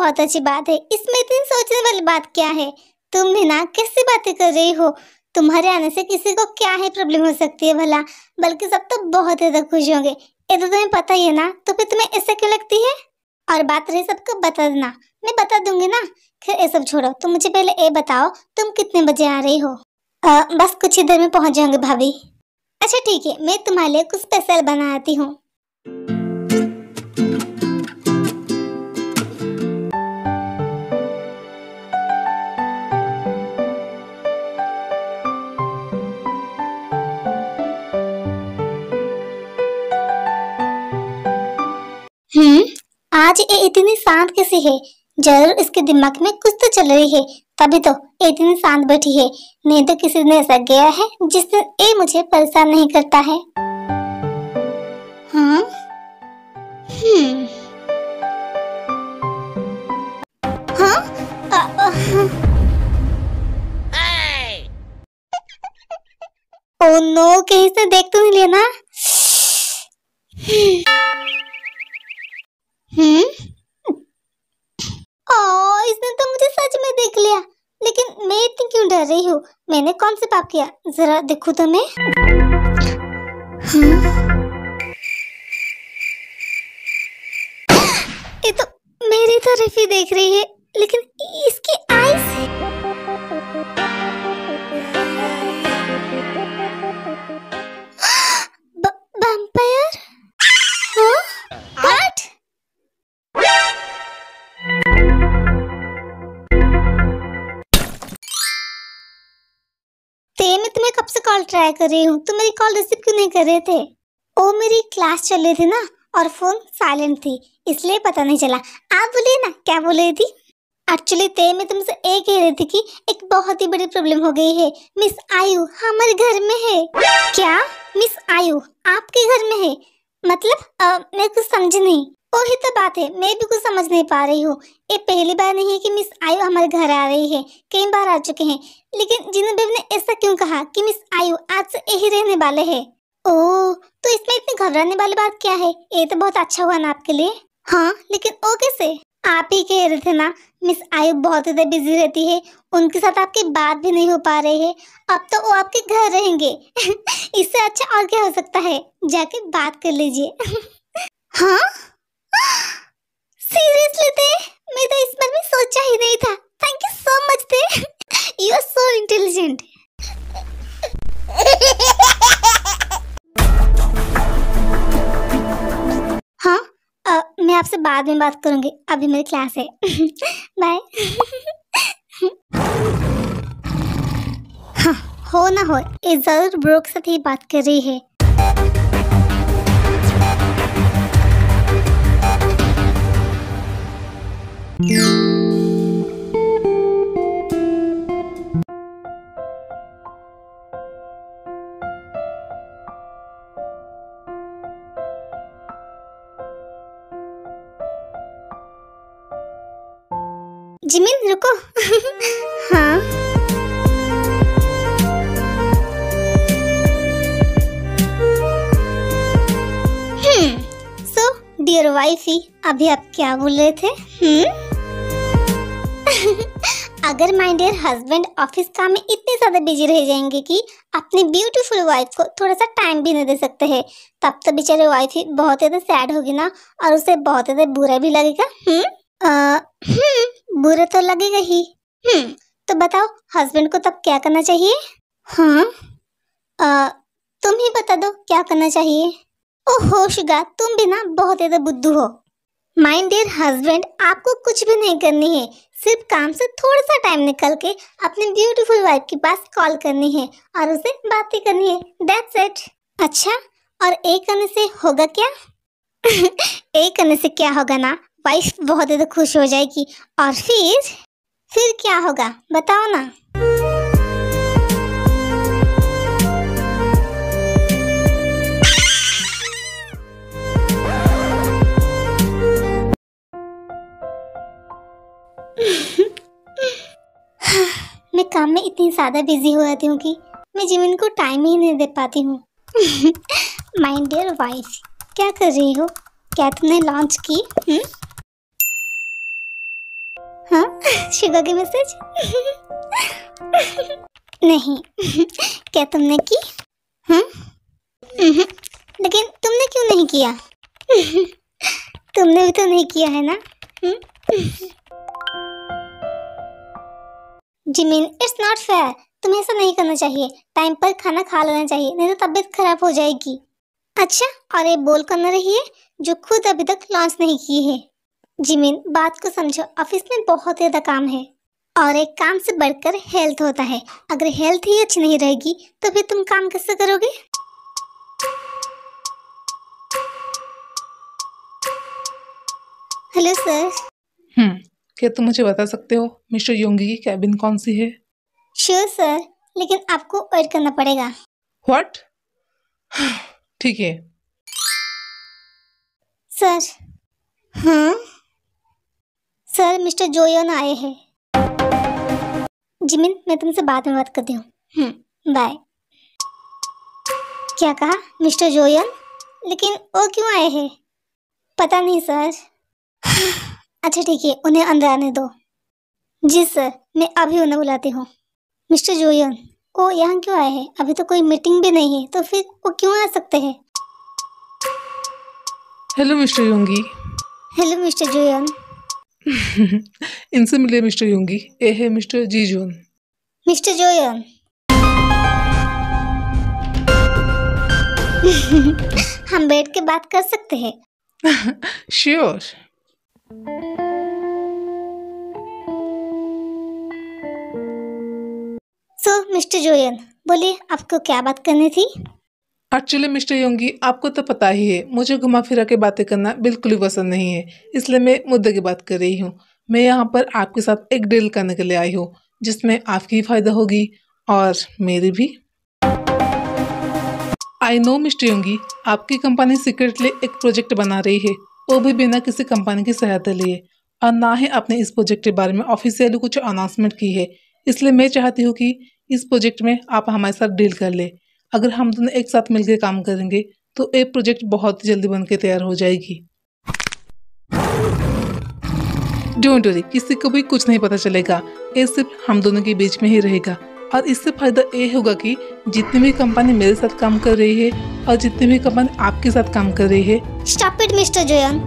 बहुत अच्छी बात है, इसमें इतनी सोचने वाली बात क्या है। तुम भी ना कैसी बातें कर रही हो। तुम्हारे आने से किसी को क्या ही प्रॉब्लम हो सकती है भला, बल्कि सब तो बहुत ज्यादा खुश होंगे। ये तो तुम्हें पता ही है ना, तो फिर तुम्हें ऐसा क्यों लगती है। और बात रही सबको बता देना, मैं बता दूंगी ना। खैर ये सब छोड़ो, तुम मुझे पहले ये बताओ तुम कितने बजे आ रही हो। बस कुछ ही देर में पहुंच जाऊंगी भाभी। अच्छा ठीक है, मैं तुम्हारे लिए कुछ स्पेशल बनाती हूँ। आज ये इतनी शांत कैसी है। जरूर इसके दिमाग में कुछ तो चल रही है, तभी तो ये इतनी शांत बैठी है। नहीं तो किसी दिन ऐसा गया है जिससे ये मुझे परेशान नहीं करता है। हाँ। हाँ। ओ नो, कहीं से देख तो नहीं लिया ना। इसने तो मुझे सच में देख लिया, लेकिन मैं इतनी क्यों डर रही हूँ। मैंने कौन सा पाप किया, जरा देखूं तो मैं। ये तो मेरी तरफ ही देख रही है, लेकिन इसकी आईज वैम्पायर। व्हाट? मैं तुम्हें कब से कॉल ट्राई कर रही हूँ, तुम मेरी कॉल रिसीव क्यों नहीं कर रहे थे। ओ मेरी क्लास चल रही थी ना, और फोन साइलेंट थी, इसलिए पता नहीं चला। आप बोलिए ना, क्या बोल रही थी। एक्चुअली मैं तुमसे ये कह रही थी कि एक बहुत ही बड़ी प्रॉब्लम हो गई है। मिस आयु हमारे घर में है। क्या? मिस आयु आपके घर में है? मतलब मैं कुछ समझी नहीं। वही तो बात है, मैं भी कुछ समझ नहीं पा रही हूँ। ये पहली बार नहीं है कि मिस आयु हमारे घर आ रही है, कई बार आ चुके हैं। लेकिन जिन्हों बेबी ने ऐसा क्यों कहा कि मिस आयु आज से यही रहने वाले हैं। ओह, तो इसमें इतनी घबराने वाली बात क्या है। ये तो बहुत अच्छा हुआ ना आपके लिए। हाँ, लेकिन वो कैसे? आप ही कह रहे थे ना मिस आयु बहुत ज्यादा बिजी रहती है, उनके साथ आपकी बात भी नहीं हो पा रही है। अब तो वो आपके घर रहेंगे। इससे अच्छा और क्या हो सकता है, जाके बात कर लीजिए। हाँ, सीरियसली थे, मैं तो इस बार में सोचा ही नहीं था। थैंक यू सो मच थे, यू आर सो इंटेलिजेंट। हाँ, मैं आपसे बाद में बात करूंगी, अभी मेरी क्लास है। बाय। हाँ, हो ना हो, ये जरूर ब्रो के साथ ही बात कर रही है। जिमिन रुको। हाँ, सो डियर वाइफी, अभी आप क्या बोल रहे थे। अगर माय डियर हस्बैंड ऑफिस काम में इतने ज्यादा बिजी रह जाएंगे कि अपनी ब्यूटीफुल वाइफ को थोड़ा सा टाइम भी नहीं दे सकते हैं, तब तो बेचारे वाइफ ही बहुत ज्यादा सैड होगी ना, और उसे बहुत ज्यादा बुरा भी लगेगा। बुरा तो लगेगा ही। तो बताओ हस्बैंड को तब क्या करना चाहिए। हाँ, तुम ही बता दो क्या करना चाहिए। ओहो शुगा, तुम भी ना बहुत ज्यादा बुद्धू हो। माय डियर हस्बैंड, आपको कुछ भी नहीं करनी है, सिर्फ काम से थोड़ा सा टाइम निकल के अपनी ब्यूटीफुल वाइफ के पास कॉल करनी है और उसे बातें करनी है, दैट्स इट। अच्छा, और एक करने से होगा क्या? एक करने से क्या होगा ना, वाइफ बहुत ज्यादा खुश हो जाएगी, और फिर क्या होगा बताओ ना। मैं काम में इतनी ज्यादा बिजी हो जाती हूँ कि मैं जिमिन को टाइम ही नहीं दे पाती हूँ। माय डियर वाइफ, क्या कर रही हो? क्या तुमने लॉन्च की? शिवा की मैसेज? नहीं। क्या तुमने की? लेकिन तुमने क्यों नहीं किया? तुमने भी तो नहीं किया है ना? Jimin, it's not fair. तुम्हें ऐसा नहीं करना चाहिए। टाइम पर खाना खा लेना चाहिए, नहीं तो तबीयत खराब हो जाएगी। अच्छा, और ये बोल कर न रही है जो खुद अभी तक लॉन्च नहीं की है। जिमिन, बात को समझो। ऑफिस में बहुत ज़्यादा काम है और एक काम से बढ़कर हेल्थ होता है। अगर हेल्थ ही अच्छी नहीं रहेगी तो फिर तुम काम कैसे करोगे? Hello sir. क्या तुम मुझे बता सकते हो मिस्टर योंगी की कैबिन कौन सी है? श्योर सर, लेकिन आपको वेट करना पड़ेगा। व्हाट? ठीक है सर। हाँ सर, मिस्टर जोयोन आए हैं। जिमिन, मैं तुमसे बाद में बात करती हूँ। बाय। क्या कहा? मिस्टर जोयोन? लेकिन वो क्यों आए हैं? पता नहीं सर। अच्छा ठीक है, उन्हें अंदर आने दो। जी सर, मैं अभी उन्हें बुलाती हूँ। मिस्टर जोयोन, वो यहाँ क्यों आए हैं? अभी तो कोई मीटिंग भी नहीं है, तो फिर वो क्यों आ सकते हैं? Hello mister Yongi. Hello mister Joyeon. इनसे मिले मिस्टर योंगी। ये है मिस्टर जीजोन। मिस्टर जोयोन। हम बैठ के बात कर सकते हैं? श्योर। मिस्टर जोयोन, बोलिए, आपको क्या बात करनी थी? एक्चुअली मिस्टर योंगी, आपको तो पता ही है मुझे घुमा फिरा के बातें करना बिल्कुल ही पसंद नहीं है, इसलिए मैं मुद्दे की बात कर रही हूँ। मैं यहाँ पर आपके साथ एक डील करने के लिए आई हूँ जिसमें आपकी फायदा होगी और मेरी भी। आई नो मिस्टर योंगी, आपकी कंपनी सीक्रेटली एक प्रोजेक्ट बना रही है, वो भी बिना किसी कंपनी की सहायता लिए, और ना ही आपने इस प्रोजेक्ट के बारे में ऑफिशियली कुछ अनाउंसमेंट की है। इसलिए मैं चाहती हूँ कि इस प्रोजेक्ट में आप हमारे साथ डील कर ले। अगर हम दोनों एक साथ मिलकर काम करेंगे तो ये प्रोजेक्ट बहुत जल्दी बनके तैयार हो जाएगी। डोंट वरी, किसी को भी कुछ नहीं पता चलेगा, ये सिर्फ हम दोनों के बीच में ही रहेगा। और इससे फायदा ये होगा कि जितनी भी कंपनी मेरे साथ काम कर रही है और जितनी भी कंपनी आपके साथ काम कर रही है। स्टॉप इट मिस्टर जोयोन,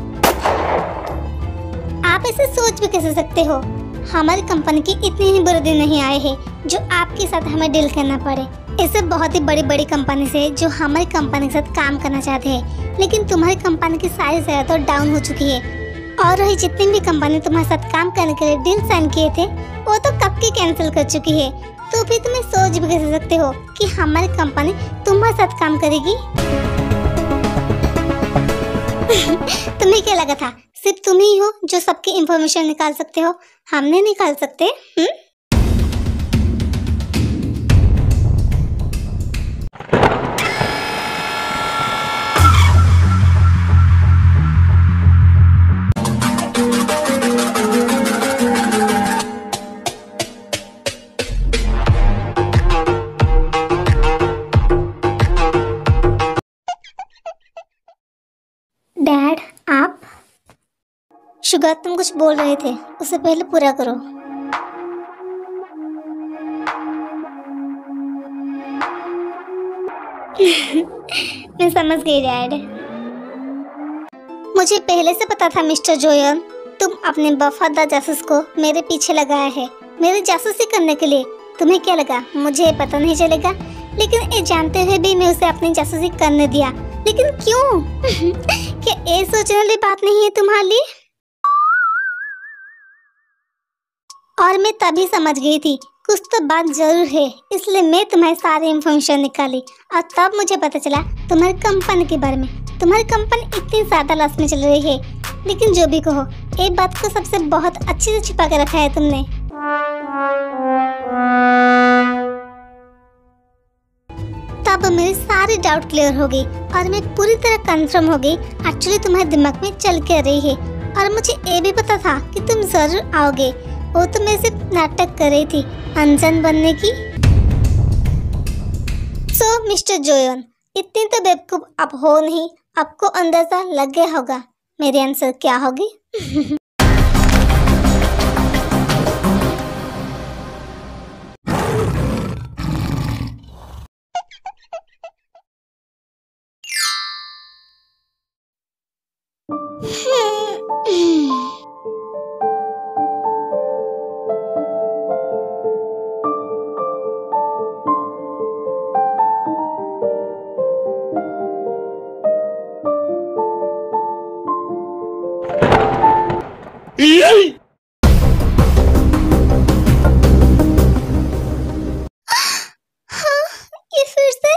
आप ऐसे सोच भी कैसे सकते हो? हमारी कंपनी की इतने ही बुरे दिन नहीं आए हैं जो आपके साथ हमें डील करना पड़े। ऐसे बहुत ही बड़ी बड़ी कंपनी से जो हमारी कंपनी के साथ काम करना चाहते हैं, लेकिन तुम्हारी कंपनी की सारी जगह तो डाउन हो चुकी है। और रही जितनी भी कंपनी तुम्हारे साथ काम करने के लिए डील साइन किए थे, वो तो कब की कैंसिल कर चुकी है। तो फिर तुम्हें सोच भी कैसे सकते हो कि हमारी कंपनी तुम्हारे साथ काम करेगी? तुम्हें क्या लगा था सिर्फ तुम ही हो जो सबकी इंफॉर्मेशन निकाल सकते हो, हम नहीं निकाल सकते? डैड, आप? शुगर, तुम कुछ बोल रहे थे, उसे पहले पूरा करो। मैं समझ गई डैड। मुझे पहले से पता था मिस्टर जोयोन, तुम अपने वफादार जासूस को मेरे पीछे लगाया है, मेरी जासूसी करने के लिए। तुम्हें क्या लगा मुझे पता नहीं चलेगा? लेकिन ये जानते हुए भी मैं उसे अपनी जासूसी करने दिया। लेकिन क्यों? क्या ये सोचने वाली बात नहीं है तुम्हारे लिए? और मैं तभी समझ गई थी कुछ तो बात जरूर है, इसलिए मैं तुम्हारी सारी इंफॉर्मेशन निकाली और तब मुझे पता चला तुम्हारी कंपनी के बारे में। तुम्हारी कंपनी इतनी ज्यादा लॉस में चल रही है, लेकिन जो भी कहो, एक बात को सबसे बहुत अच्छे से छिपा के रखा है तुमने। तब मेरे सारे डाउट क्लियर हो गई और मैं पूरी तरह कंफर्म हो गई एक्चुअली तुम्हारे दिमाग में चल क्या रही है। और मुझे ये भी पता था कि तुम जरूर आओगे। वो तो मैं सिर्फ नाटक कर रही थी अनजान बनने की। सो मिस्टर जोयोन, इतनी तो बेवकूफ अब हो नहीं, आपको अंदाजा लग गया होगा मेरे आंसर क्या होगी। ये फिर से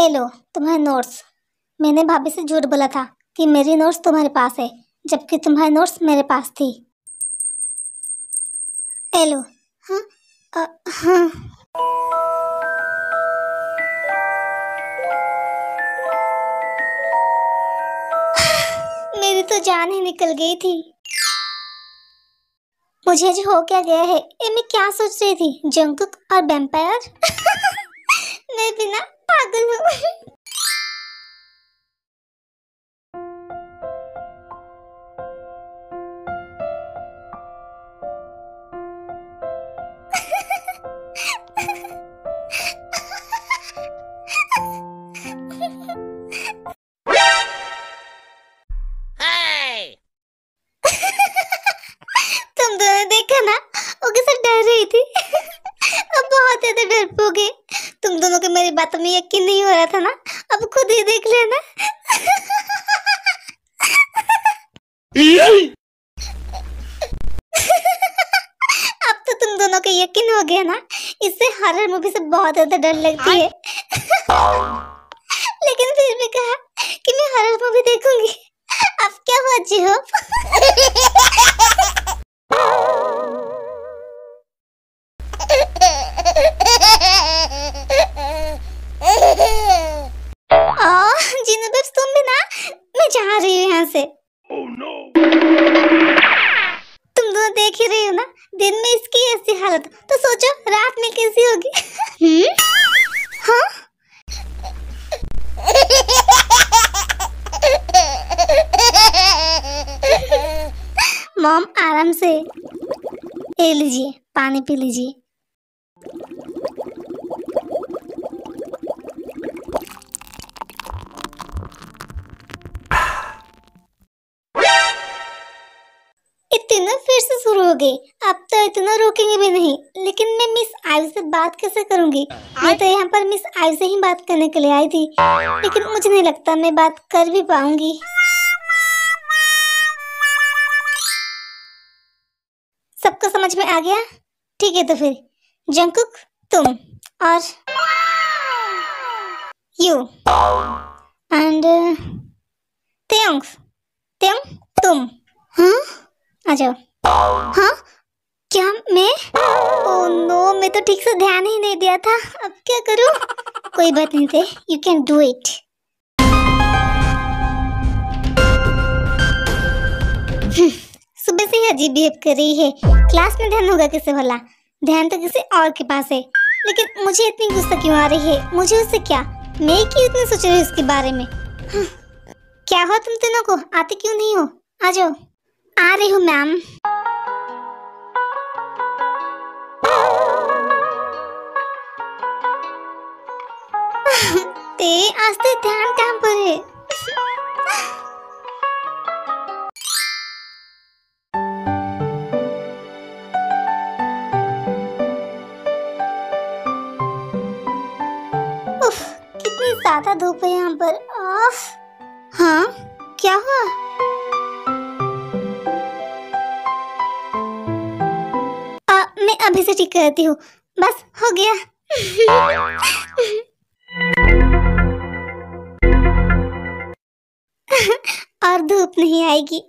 लो तुम्हारे नोट्स। मैंने भाभी से झूठ बोला था कि मेरी नोट्स तुम्हारे पास है, जबकि तुम्हारी नोट्स मेरे पास थी। लो। हाँ हाँ। मेरी तो जान ही निकल गई थी। मुझे आज हो क्या गया है? ये मैं क्या सोच रही थी? जंगकुक और वैम्पायर। मैं बिना पागल हूँ। तुम दोनों देखा ना, वो कैसे डर रही थी। अब बहुत ज्यादा डरपोगे। तुम दोनों को मेरी बातों में यकीन नहीं हो रहा था ना, अब खुद ही देख लेना। अब तो तुम दोनों को यकीन हो गया ना, इससे हॉरर मूवी से बहुत ज्यादा डर लगती है। लेकिन फिर भी कहा कि मैं हॉरर मूवी देखूंगी। अब क्या हुआ जी हो? जीनू बेब्स, तुम भी ना, मैं जा रही हूँ यहाँ से। Oh, no. तुम दोनों देख ही रही हो ना, दिन में इसकी ऐसी हालत, तो सोचो रात में कैसी होगी। हाँ? मॉम आराम से, ये लीजिए पानी पी लीजिए। इतना फिर से शुरू हो गई। अब तो इतना रोकेंगे भी नहीं। लेकिन मैं मिस आयु से बात कैसे करूंगी? मैं तो यहाँ पर मिस आयु से ही बात करने के लिए आई थी, लेकिन मुझे नहीं लगता मैं बात कर भी पाऊंगी। सबको समझ में आ गया? ठीक है, तो फिर जंगकुक तुम, और यू, एंड तेयोंग तुम। हाँ, आ जाओ। हाँ, क्या मैं? ओह नो, मैं तो ठीक से ध्यान ही नहीं दिया था। अब क्या करूं? कोई बात नहीं थे, यू कैन डू इट। सुबह से ही अजीब बिहेव कर रही है। क्लास में ध्यान होगा किसे भला? ध्यान तो किसी और के पास है। लेकिन मुझे इतनी गुस्सा क्यों आ रही है? मुझे उससे क्या? मैं क्यों इतनी सोच रही हूँ उसके बारे में? क्या हुआ तुम तीनों को? आते क्यों नहीं हो? आ जाओ। आ रही हूँ मैम। ते आस्ते, ध्यान कहाँ पर है? उफ, कितनी ज्यादा धूप है यहाँ पर। हाँ, क्या हुआ? अभी से ठीक करती हूँ। बस हो गया। और धूप नहीं आएगी।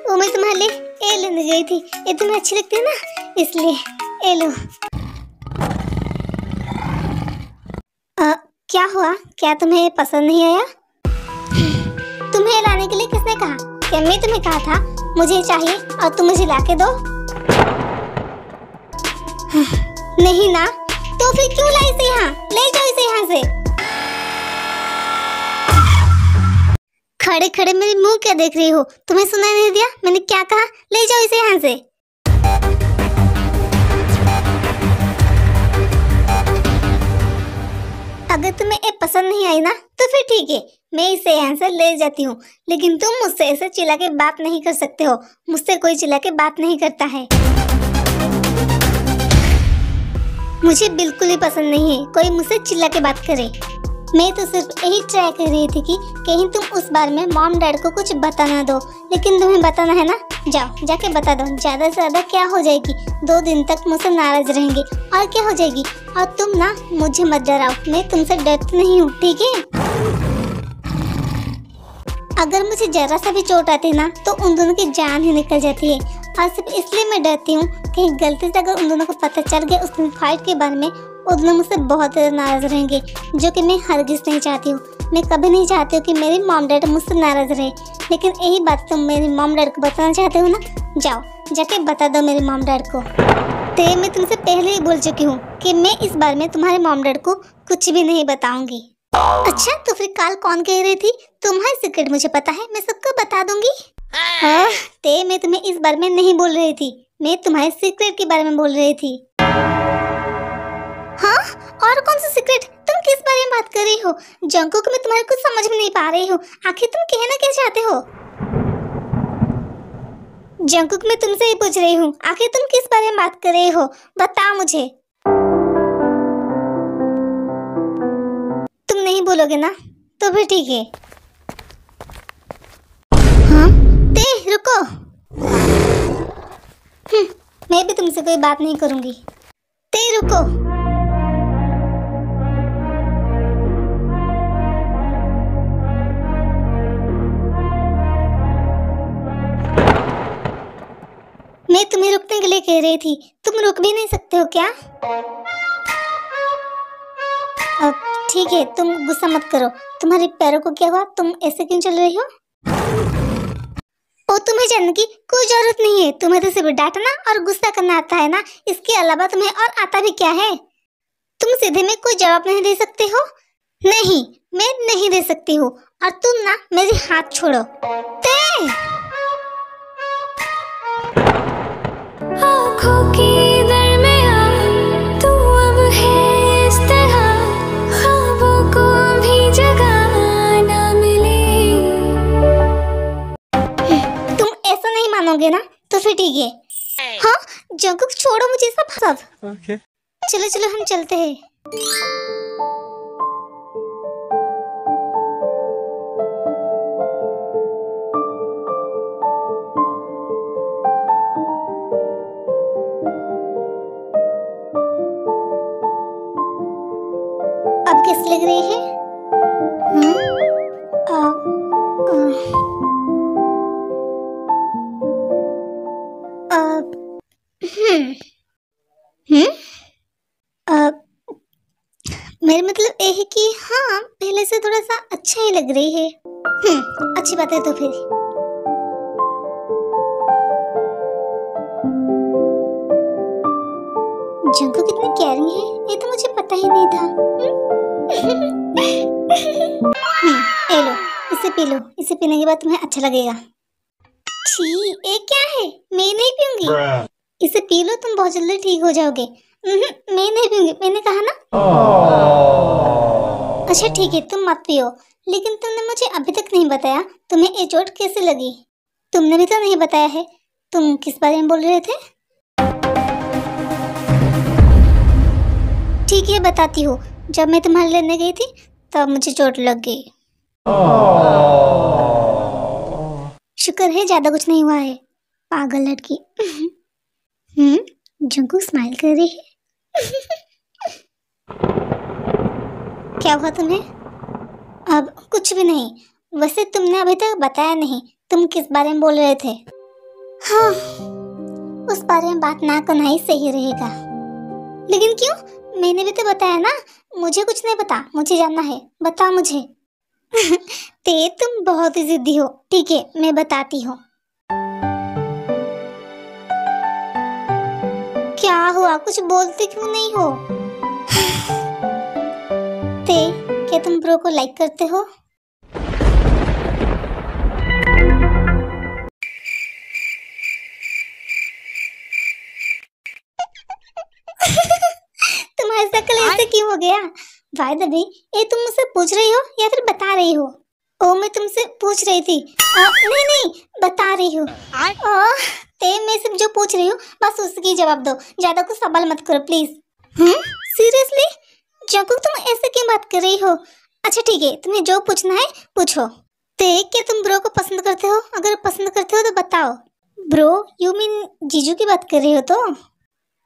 वो मैं तुम्हारे लिए ए लेने गई थी, ये तुम्हें अच्छी लगती है ना, इसलिए ए लो। क्या हुआ, क्या तुम्हें पसंद नहीं आया? तुम्हें लाने के लिए किसने कहा? क्या मैं तुम्हें कहा था मुझे चाहिए और तुम मुझे लाके दो? नहीं ना, तो फिर क्यों लाई इसे यहाँ? ले जाओ इसे यहाँ से। खड़े खड़े मेरे मुंह क्या देख रही हो? तुम्हें सुनाई नहीं दिया मैंने क्या कहा? ले जाओ इसे यहाँ से। अगर तुम्हें ये पसंद नहीं आई ना तो फिर ठीक है, मैं इसे यहाँ से ले जाती हूँ, लेकिन तुम मुझसे ऐसे चिल्ला के बात नहीं कर सकते हो। मुझसे कोई चिल्ला के बात नहीं करता है। मुझे बिल्कुल ही पसंद नहीं है कोई मुझसे चिल्ला के बात करे। मैं तो सिर्फ यही ट्राई कर रही थी कि कहीं तुम उस बार में मॉम डैड को कुछ बता ना दो, लेकिन तुम्हें बताना है ना, जाओ जाके बता दो। ज्यादा से ज्यादा क्या हो जाएगी, 2 दिन तक मुझसे नाराज रहेंगे और क्या हो जाएगी। और तुम ना मुझे मत डराओ, मैं तुमसे डरती नहीं हूँ, ठीक है? अगर मुझे जरा सा भी चोट आती ना तो उन दोनों की जान ही निकल जाती है, और सिर्फ इसलिए मैं डरती हूँ कहीं गलती से अगर उन दोनों को पता चल गया उस दिन फाइट के बारे में, वो दोनों मुझसे बहुत ज़्यादा नाराज रहेंगे, जो कि मैं हरगिज़ नहीं चाहती हूँ। मैं कभी नहीं चाहती हूँ कि मेरी मॉम डैड मुझसे नाराज रहे, लेकिन यही बात तुम मेरी मॉम डैड को बताना चाहते हो ना, जाओ जाके बता दो मेरे मॉम डैड को। तो मैं तुमसे पहले ही बोल चुकी हूँ कि मैं इस बार में तुम्हारे मॉम डैड को कुछ भी नहीं बताऊंगी। अच्छा, तो फिर कल कौन कह रही थी तुम्हारी सीक्रेट मुझे पता है, मैं सबको बता दूंगी। ते मैं तुम्हें इस बारे में नहीं बोल रही थी, मैं तुम्हारे सीक्रेट के बारे में बोल रही थी। हाँ, और कौन सा सीक्रेट? तुम किस बारे में बात कर रही हो? जंकुक, मैं तुम्हारे कुछ समझ में नहीं पा रही हूँ। आखिर तुम कहना क्या चाहते हो? जंकुक, मैं तुमसे ही पूछ रही हूँ, आखिर तुम किस बारे में बात कर रही हो? बताओ मुझे। तुम नहीं बोलोगे ना, तो फिर ठीक है। हाँ, ते रुको। मैं भी तुमसे कोई बात नहीं करूंगी। ते रुको। मैं तुम्हें रुकने के लिए कह रही थी, तुम रुक भी नहीं सकते हो क्या? अब ठीक है, तुम गुस्सा मत करो। तुम्हारे पैरों को क्या हुआ? तुम ऐसे क्यों चल रही हो? ओ, तुम्हें जानने की कोई जरूरत नहीं है। तुम्हें तो सिर्फ डांटना और गुस्सा करना आता है ना, इसके अलावा तुम्हें और आता भी क्या है? तुम सीधे में कोई जवाब नहीं दे सकते हो? नहीं, मैं नहीं दे सकती हूँ। और तुम ना मेरे हाथ छोड़ो। आँखों के दरमियान तू अब है इस तरह, ख्वाबों को भी जगह ना मिले। तुम ऐसा नहीं मानोगे ना, तो फिर ठीक है। हाँ, जंकुक छोड़ो मुझे सब। Okay. चलो चलो हम चलते हैं। अब कैसी लग रही है? मेरा मतलब ये है कि हाँ, पहले से थोड़ा सा अच्छा ही लग रही है। अच्छी बात है। तो फिर जंकुक कितनी केयरिंग है, ये तो मुझे पता ही नहीं था। ये लो, इसे पी लो। इसे पीने के बाद तुम्हें अच्छा लगेगा। छी, ये क्या है? मैं नहीं पीऊंगी। इसे पी लो, तुम बहुत जल्दी ठीक हो जाओगे। मैं नहीं पीऊंगी, मैंने कहा ना। अच्छा ठीक है, तुम मत पियो, लेकिन तुमने मुझे अभी तक नहीं बताया तुम्हें ये चोट कैसे लगी। तुमने भी तो नहीं बताया है, तुम किस बारे में बोल रहे थे। ठीक है बताती हूँ, जब मैं तुम्हारे लेने गई थी तब मुझे चोट लग गई। शुक्र है ज्यादा कुछ नहीं हुआ है, पागल लड़की। जंकू स्माइल कर रही है। क्या हुआ तुम्हें? अब कुछ भी नहीं। वैसे तुमने अभी तक बताया नहीं तुम किस बारे में बोल रहे थे। हाँ, उस बारे में बात ना करना ही सही रहेगा। लेकिन क्यों? मैंने भी तो बताया ना, मुझे कुछ नहीं पता, मुझे जानना है, बता मुझे। ते तुम बहुत ही जिद्दी हो। ठीक है मैं बताती हूँ। क्या हुआ, कुछ बोलते क्यों नहीं हो? ते क्या तुम ब्रो को लाइक करते हो? तुम्हारी शक्ल ऐसे क्यों हो गया? भाई दबी, ये तुम मुझसे पूछ रही हो या फिर बता रही हो? ओ मैं तुमसे पूछ रही थी। नहीं बता रही हूँ। ते मैं सिर्फ जो पूछ रही हूँ बस उसकी जवाब दो, ज्यादा कुछ सवाल मत करो प्लीज। सीरियसली जंकुक तुम ऐसे क्यों बात कर रही हो? अच्छा ठीक है, तुम्हें जो पूछना है पूछो। ते क्या तुम ब्रो को पसंद करते हो? अगर पसंद करते हो तो बताओ। ब्रो यू मीन जीजू की बात कर रही हो तो?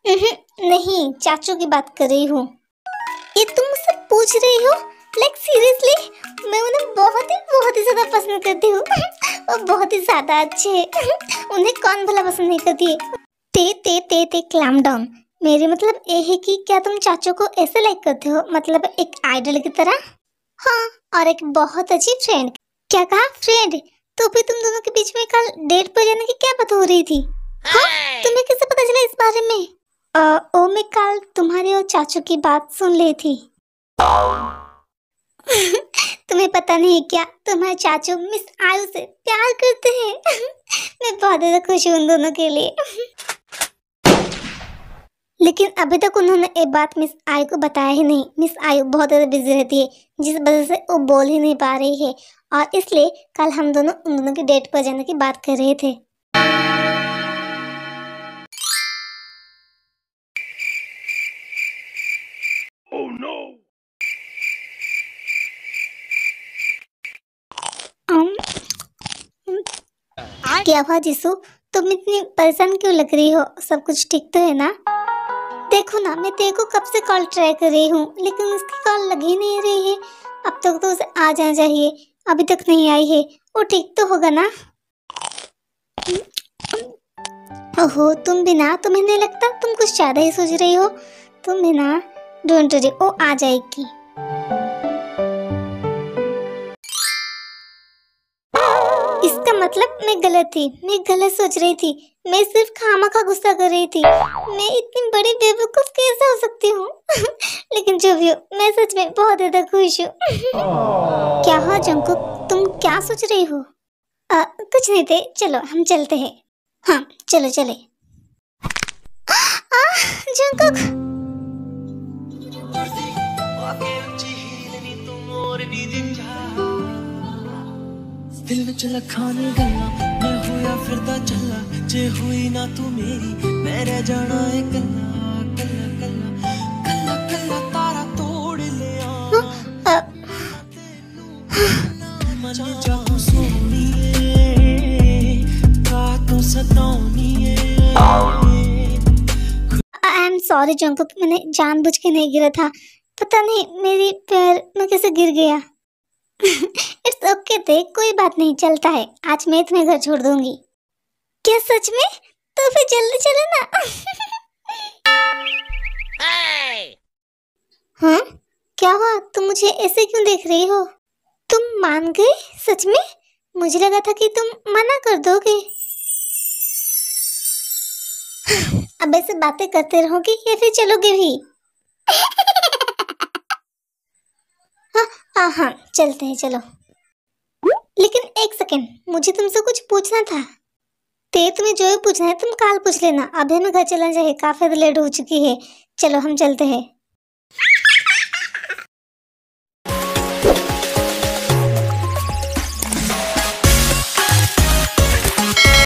नहीं, चाचू की बात कर रही हूँ। ये तुम मुझसे पूछ रही हो? Like seriously? मैं उन्हें बहुत ही ज्यादा पसंद करती हूँ। और बहुत ही ज्यादा अच्छे हैं। उन्हें कौन भला पसंद नहीं करती है? ते क्लैम डाउन। मेरे मतलब ये है कि क्या तुम चाचू को ऐसे लाइक करते हो, मतलब एक आइडल की तरह? हाँ, और एक बहुत अच्छी फ्रेंड। क्या कहा फ्रेंड? तो फिर तुम दोनों के बीच में कल डेट पर जाने की क्या बात हो रही थी? हाँ, तुम्हें कैसे पता चला इस बारे में? ओ मैं कल तुम्हारे और चाचू की बात सुन ली थी। तुम्हें पता नहीं क्या, तुम्हारे चाचू मिस आयु से प्यार करते हैं। मैं बहुत ज्यादा खुश हूँ उन दोनों के लिए। लेकिन अभी तक उन्होंने ये बात मिस आयु को बताया ही नहीं। मिस आयु बहुत ज्यादा बिजी रहती है, जिस वजह से वो बोल ही नहीं पा रही है, और इसलिए कल हम दोनों उन दोनों की डेट पर जाने की बात कर रहे थे। Oh, no. क्या हुआ जीसू, तुम इतनी परेशान क्यों लग रही हो? सब कुछ ठीक तो है ना? देखो ना, मैं तेरे को कब से कॉल ट्राई कर रही हूँ, लेकिन उसकी कॉल लग ही नहीं रही है। अब तक तो उसे आ जाना चाहिए, अभी तक नहीं आई है। वो ठीक तो होगा ना? ओहो, तुम भी ना, तुम्हें नहीं लगता तुम कुछ ज्यादा ही सोच रही हो? तुम भी ना, डोंट वरी, वो आ जाएगी। इसका मतलब मैं गलत थी, मैं गलत सोच रही थी, मैं सिर्फ खामखा गुस्सा कर रही थी। मैं इतनी बड़ी बेवकूफ कैसे हो सकती हूँ? लेकिन जो भी हो, मैं सच में बहुत ज्यादा खुश हूँ। क्या हुआ जंकुक, तुम क्या सोच रही हो? कुछ नहीं थे, चलो हम चलते हैं। हाँ चलो चले। जंकुक दिल विच लखानी गल्ला मैं होया फिरदा चला, जे हुई ना तू मेरी मैं रह जाना है कल्ला कल्ला कल्ला कल्ला कल्ला तारा तोड़ लिया। मजा जाऊं सोनिए का तू सतानिए। आई एम सॉरी जंकुक, मैंने जानबूझ के नहीं गिरा था, पता नहीं मेरी पैर में कैसे गिर गया। इट्स ओके थे, कोई बात नहीं, चलता है। आज मैं तुम्हें घर छोड़ दूंगी। क्या सच में? तो फिर जल्दी चलो ना। हाँ क्या हुआ, तुम मुझे ऐसे क्यों देख रही हो? तुम मान गई सच में? मुझे लगा था कि तुम मना कर दोगे। अब ऐसे बातें करते रहोगी या फिर चलोगे भी? हाँ चलते हैं, चलो। लेकिन एक सेकेंड, मुझे तुमसे कुछ पूछना था। ते तुम्हें जो भी पूछना है तुम कल पूछ लेना, अभी हमें घर चलना चाहिए, काफी लेट हो चुकी है। चलो हम चलते हैं।